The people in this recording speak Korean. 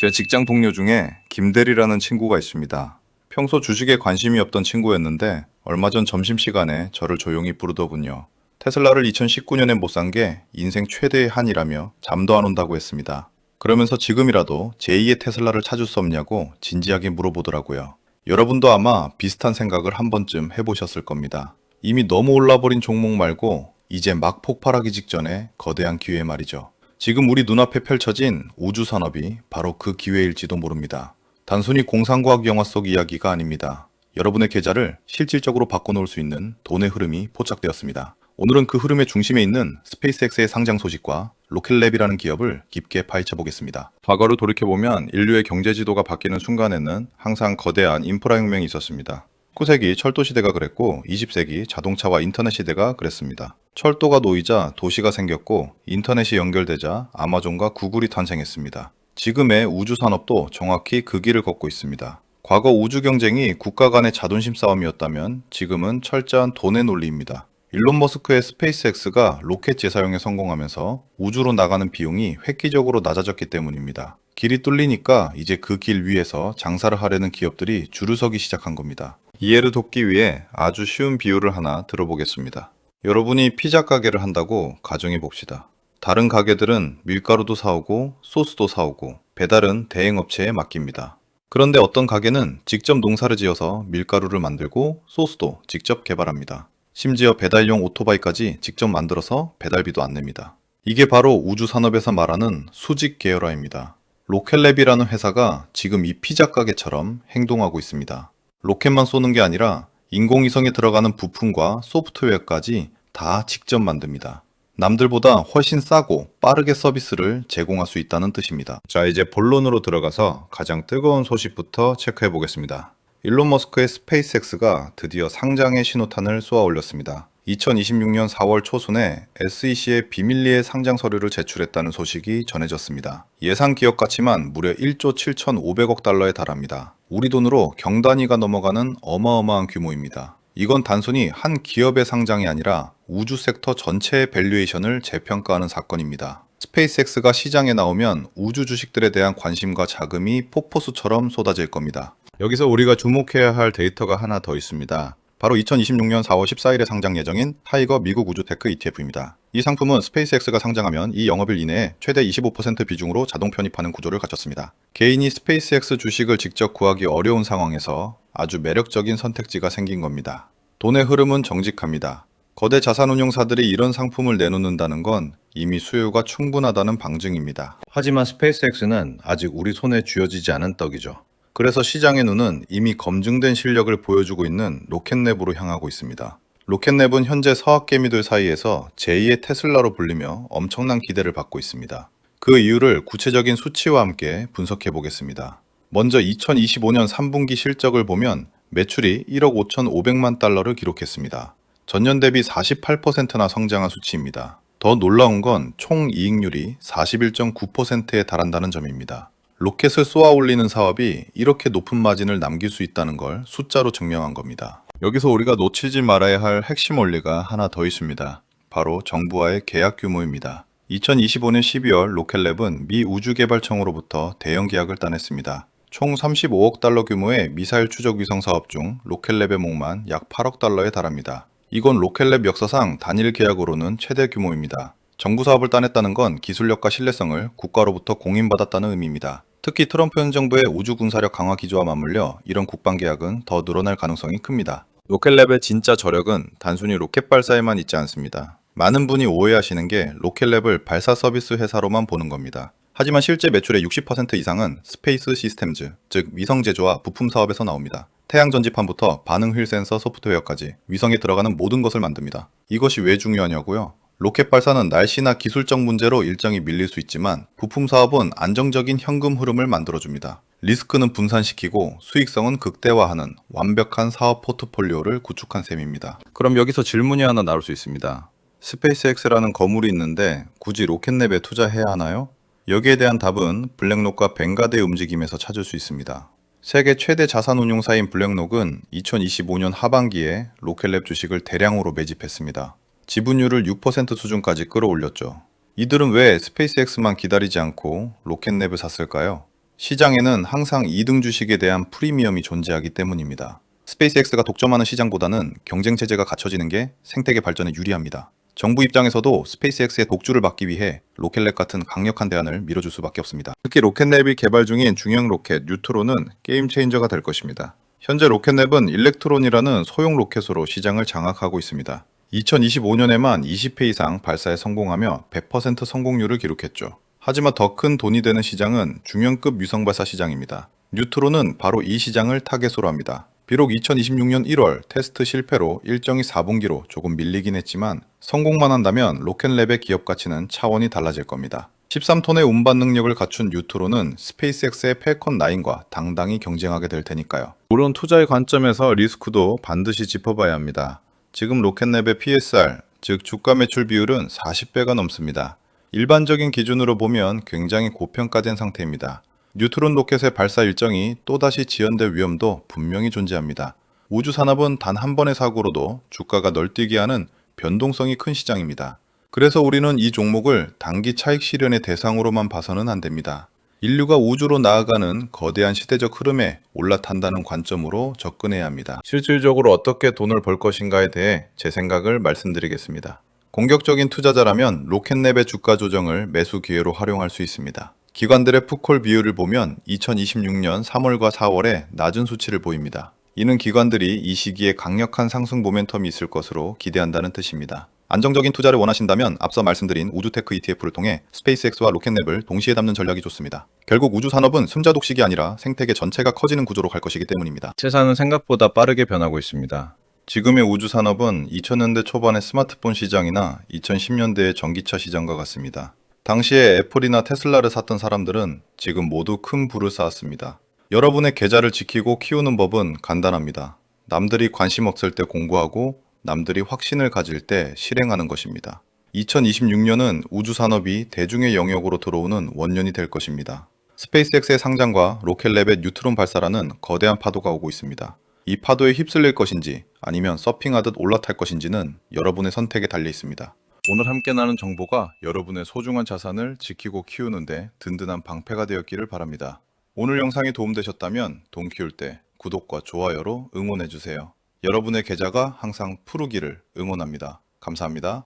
제 직장 동료 중에 김대리라는 친구가 있습니다. 평소 주식에 관심이 없던 친구였는데 얼마 전 점심시간에 저를 조용히 부르더군요. 테슬라를 2019년에 못 산 게 인생 최대의 한이라며 잠도 안 온다고 했습니다. 그러면서 지금이라도 제2의 테슬라를 찾을 수 없냐고 진지하게 물어보더라고요. 여러분도 아마 비슷한 생각을 한 번쯤 해보셨을 겁니다. 이미 너무 올라버린 종목 말고 이제 막 폭발하기 직전에 거대한 기회 말이죠. 지금 우리 눈앞에 펼쳐진 우주 산업이 바로 그 기회일지도 모릅니다. 단순히 공상과학 영화 속 이야기가 아닙니다. 여러분의 계좌를 실질적으로 바꿔놓을 수 있는 돈의 흐름이 포착되었습니다. 오늘은 그 흐름의 중심에 있는 스페이스X의 상장 소식과 로켓랩이라는 기업을 깊게 파헤쳐 보겠습니다. 과거를 돌이켜보면 인류의 경제 지도가 바뀌는 순간에는 항상 거대한 인프라 혁명이 있었습니다. 19세기 철도 시대가 그랬고 20세기 자동차와 인터넷 시대가 그랬습니다. 철도가 놓이자 도시가 생겼고 인터넷이 연결되자 아마존과 구글이 탄생했습니다. 지금의 우주 산업도 정확히 그 길을 걷고 있습니다. 과거 우주 경쟁이 국가 간의 자존심 싸움이었다면 지금은 철저한 돈의 논리입니다. 일론 머스크의 스페이스X가 로켓 재사용에 성공하면서 우주로 나가는 비용이 획기적으로 낮아졌기 때문입니다. 길이 뚫리니까 이제 그 길 위에서 장사를 하려는 기업들이 줄을 서기 시작한 겁니다. 이해를 돕기 위해 아주 쉬운 비유를 하나 들어보겠습니다. 여러분이 피자 가게를 한다고 가정해 봅시다. 다른 가게들은 밀가루도 사오고 소스도 사오고 배달은 대행업체에 맡깁니다. 그런데 어떤 가게는 직접 농사를 지어서 밀가루를 만들고 소스도 직접 개발합니다. 심지어 배달용 오토바이까지 직접 만들어서 배달비도 안 냅니다. 이게 바로 우주 산업에서 말하는 수직 계열화입니다. 로켓랩이라는 회사가 지금 이 피자 가게처럼 행동하고 있습니다. 로켓만 쏘는 게 아니라 인공위성에 들어가는 부품과 소프트웨어까지 다 직접 만듭니다. 남들보다 훨씬 싸고 빠르게 서비스를 제공할 수 있다는 뜻입니다. 자, 이제 본론으로 들어가서 가장 뜨거운 소식부터 체크해 보겠습니다. 일론 머스크의 스페이스X가 드디어 상장의 신호탄을 쏘아 올렸습니다. 2026년 4월 초순에 SEC에 비밀리에 상장 서류를 제출했다는 소식이 전해졌습니다. 예상 기업 가치만 무려 1조 7,500억 달러에 달합니다. 우리 돈으로 경단위가 넘어가는 어마어마한 규모입니다. 이건 단순히 한 기업의 상장이 아니라 우주 섹터 전체의 밸류에이션을 재평가하는 사건입니다. 스페이스X가 시장에 나오면 우주 주식들에 대한 관심과 자금이 폭포수처럼 쏟아질 겁니다. 여기서 우리가 주목해야 할 데이터가 하나 더 있습니다. 바로 2026년 4월 14일에 상장 예정인 타이거 미국 우주테크 ETF입니다. 이 상품은 스페이스X가 상장하면 이 영업일 이내에 최대 25% 비중으로 자동 편입하는 구조를 갖췄습니다. 개인이 스페이스X 주식을 직접 구하기 어려운 상황에서 아주 매력적인 선택지가 생긴 겁니다. 돈의 흐름은 정직합니다. 거대 자산운용사들이 이런 상품을 내놓는다는 건 이미 수요가 충분하다는 방증입니다. 하지만 스페이스X는 아직 우리 손에 쥐어지지 않은 떡이죠. 그래서 시장의 눈은 이미 검증된 실력을 보여주고 있는 로켓랩으로 향하고 있습니다. 로켓랩은 현재 서학개미들 사이에서 제2의 테슬라로 불리며 엄청난 기대를 받고 있습니다. 그 이유를 구체적인 수치와 함께 분석해 보겠습니다. 먼저 2025년 3분기 실적을 보면 매출이 1억 5,500만 달러를 기록했습니다. 전년 대비 48%나 성장한 수치입니다. 더 놀라운 건 총 이익률이 41.9%에 달한다는 점입니다. 로켓을 쏘아 올리는 사업이 이렇게 높은 마진을 남길 수 있다는 걸 숫자로 증명한 겁니다. 여기서 우리가 놓치지 말아야 할 핵심 원리가 하나 더 있습니다. 바로 정부와의 계약 규모입니다. 2025년 12월 로켓랩은 미 우주개발청으로부터 대형 계약을 따냈습니다. 총 35억 달러 규모의 미사일 추적 위성 사업 중 로켓랩의 몫만 약 8억 달러에 달합니다. 이건 로켓랩 역사상 단일 계약으로는 최대 규모입니다. 정부 사업을 따냈다는 건 기술력과 신뢰성을 국가로부터 공인받았다는 의미입니다. 특히 트럼프 현 정부의 우주 군사력 강화 기조와 맞물려 이런 국방 계약은 더 늘어날 가능성이 큽니다. 로켓랩의 진짜 저력은 단순히 로켓 발사에만 있지 않습니다. 많은 분이 오해하시는 게 로켓랩을 발사 서비스 회사로만 보는 겁니다. 하지만 실제 매출의 60% 이상은 스페이스 시스템즈, 즉 위성 제조와 부품 사업에서 나옵니다. 태양 전지판부터 반응 휠 센서 소프트웨어까지 위성에 들어가는 모든 것을 만듭니다. 이것이 왜 중요하냐고요? 로켓 발사는 날씨나 기술적 문제로 일정이 밀릴 수 있지만 부품 사업은 안정적인 현금 흐름을 만들어줍니다. 리스크는 분산시키고 수익성은 극대화하는 완벽한 사업 포트폴리오를 구축한 셈입니다. 그럼 여기서 질문이 하나 나올 수 있습니다. 스페이스X라는 거물이 있는데 굳이 로켓랩에 투자해야 하나요? 여기에 대한 답은 블랙록과 뱅가드의 움직임에서 찾을 수 있습니다. 세계 최대 자산운용사인 블랙록은 2025년 하반기에 로켓랩 주식을 대량으로 매집했습니다. 지분율을 6% 수준까지 끌어올렸죠. 이들은 왜 스페이스X만 기다리지 않고 로켓랩을 샀을까요? 시장에는 항상 2등 주식에 대한 프리미엄이 존재하기 때문입니다. 스페이스X가 독점하는 시장보다는 경쟁 체제가 갖춰지는 게 생태계 발전에 유리합니다. 정부 입장에서도 스페이스X의 독주를 막기 위해 로켓랩 같은 강력한 대안을 밀어줄 수밖에 없습니다. 특히 로켓랩이 개발 중인 중형 로켓 뉴트론은 게임 체인저가 될 것입니다. 현재 로켓랩은 일렉트론이라는 소형 로켓으로 시장을 장악하고 있습니다. 2025년에만 20회 이상 발사에 성공하며 100% 성공률을 기록했죠. 하지만 더 큰 돈이 되는 시장은 중형급 위성 발사 시장입니다. 뉴트론은 바로 이 시장을 타겟으로 합니다. 비록 2026년 1월 테스트 실패로 일정이 4분기로 조금 밀리긴 했지만 성공만 한다면 로켓랩의 기업 가치는 차원이 달라질 겁니다. 13톤의 운반 능력을 갖춘 뉴트론은 스페이스X의 팰컨 9과 당당히 경쟁하게 될 테니까요. 물론 투자의 관점에서 리스크도 반드시 짚어봐야 합니다. 지금 로켓랩의 PSR, 즉 주가 매출 비율은 40배가 넘습니다. 일반적인 기준으로 보면 굉장히 고평가된 상태입니다. 뉴트론 로켓의 발사 일정이 또다시 지연될 위험도 분명히 존재합니다. 우주 산업은 단 한 번의 사고로도 주가가 널뛰게 하는 변동성이 큰 시장입니다. 그래서 우리는 이 종목을 단기 차익 실현의 대상으로만 봐서는 안 됩니다. 인류가 우주로 나아가는 거대한 시대적 흐름에 올라탄다는 관점으로 접근해야 합니다. 실질적으로 어떻게 돈을 벌 것인가에 대해 제 생각을 말씀드리겠습니다. 공격적인 투자자라면 로켓랩의 주가 조정을 매수 기회로 활용할 수 있습니다. 기관들의 풋콜 비율을 보면 2026년 3월과 4월에 낮은 수치를 보입니다. 이는 기관들이 이 시기에 강력한 상승 모멘텀이 있을 것으로 기대한다는 뜻입니다. 안정적인 투자를 원하신다면 앞서 말씀드린 우주테크 ETF를 통해 스페이스X와 로켓랩을 동시에 담는 전략이 좋습니다. 결국 우주 산업은 숨자독식이 아니라 생태계 전체가 커지는 구조로 갈 것이기 때문입니다. 세상은 생각보다 빠르게 변하고 있습니다. 지금의 우주 산업은 2000년대 초반의 스마트폰 시장이나 2010년대의 전기차 시장과 같습니다. 당시에 애플이나 테슬라를 샀던 사람들은 지금 모두 큰 부를 쌓았습니다. 여러분의 계좌를 지키고 키우는 법은 간단합니다. 남들이 관심 없을 때 공부하고 남들이 확신을 가질 때 실행하는 것입니다. 2026년은 우주 산업이 대중의 영역으로 들어오는 원년이 될 것입니다. 스페이스X의 상장과 로켓랩의 뉴트론 발사라는 거대한 파도가 오고 있습니다. 이 파도에 휩쓸릴 것인지 아니면 서핑하듯 올라탈 것인지는 여러분의 선택에 달려 있습니다. 오늘 함께 나눈 정보가 여러분의 소중한 자산을 지키고 키우는데 든든한 방패가 되었기를 바랍니다. 오늘 영상이 도움되셨다면 돈 키울 때 구독과 좋아요로 응원해주세요. 여러분의 계좌가 항상 푸르기를 응원합니다. 감사합니다.